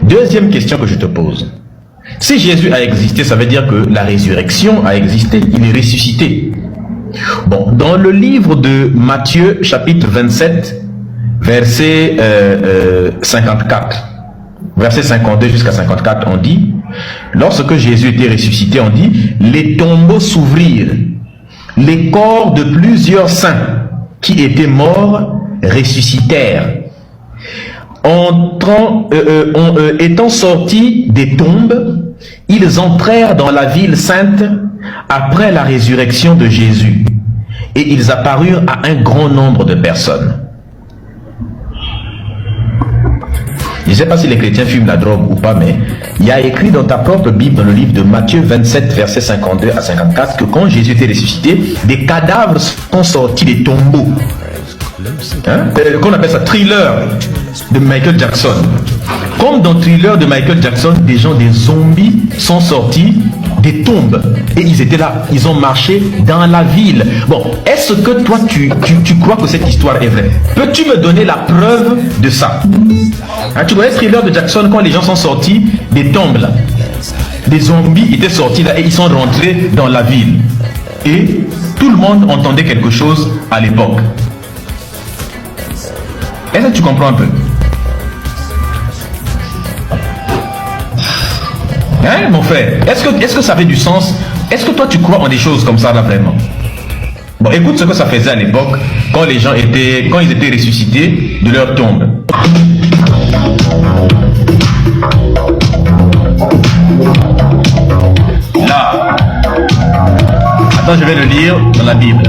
Deuxième question que je te pose. Si Jésus a existé, ça veut dire que la résurrection a existé, il est ressuscité. Bon, dans le livre de Matthieu, chapitre 27, verset 54, verset 52 jusqu'à 54, on dit, lorsque Jésus était ressuscité, on dit, les tombeaux s'ouvrirent, les corps de plusieurs saints qui étaient morts ressuscitèrent. Étant sortis des tombes, ils entrèrent dans la ville sainte après la résurrection de Jésus, et ils apparurent à un grand nombre de personnes. Je ne sais pas si les chrétiens fument la drogue ou pas, mais il y a écrit dans ta propre Bible, dans le livre de Matthieu 27, versets 52 à 54, que quand Jésus était ressuscité, des cadavres sont sortis des tombeaux. Qu'on appelle ça Thriller de Michael Jackson. Comme dans Thriller de Michael Jackson, des zombies sont sortis des tombes et ils étaient là, ils ont marché dans la ville. Bon, est-ce que toi tu crois que cette histoire est vraie? Peux-tu me donner la preuve de ça? Tu vois, Thriller de Jackson, quand les gens sont sortis des tombes là, des zombies étaient sortis là et ils sont rentrés dans la ville et tout le monde entendait quelque chose à l'époque. Est-ce que tu comprends un peu? Hein, mon frère? Est-ce que ça fait du sens? Est-ce que toi tu crois en des choses comme ça là vraiment? Bon, écoute ce que ça faisait à l'époque quand ils étaient ressuscités de leur tombe. Là. Attends, je vais le lire dans la Bible.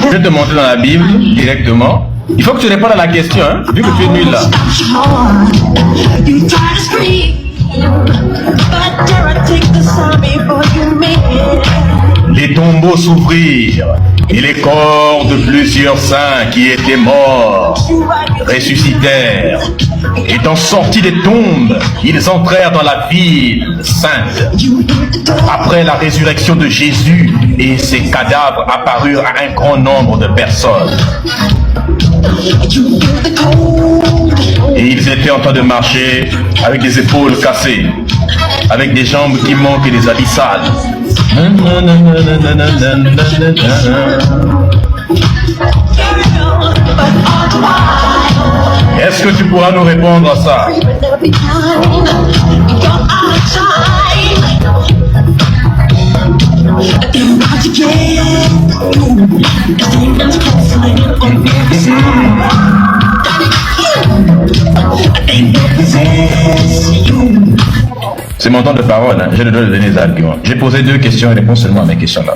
Je vais te montrer dans la Bible directement. Il faut que tu répondes à la question, hein, vu que tu es nul là. Les tombeaux s'ouvrirent et les corps de plusieurs saints qui étaient morts ressuscitèrent. Étant sortis des tombes, ils entrèrent dans la ville sainte. Après la résurrection de Jésus, et ses cadavres apparurent à un grand nombre de personnes. Et ils étaient en train de marcher avec des épaules cassées, avec des jambes qui manquent et des habits sales. Est-ce que tu pourras nous répondre à ça? C'est mon temps de parole, hein. J'ai le droit de donner des arguments. J'ai posé 2 questions et réponds seulement à mes questions là.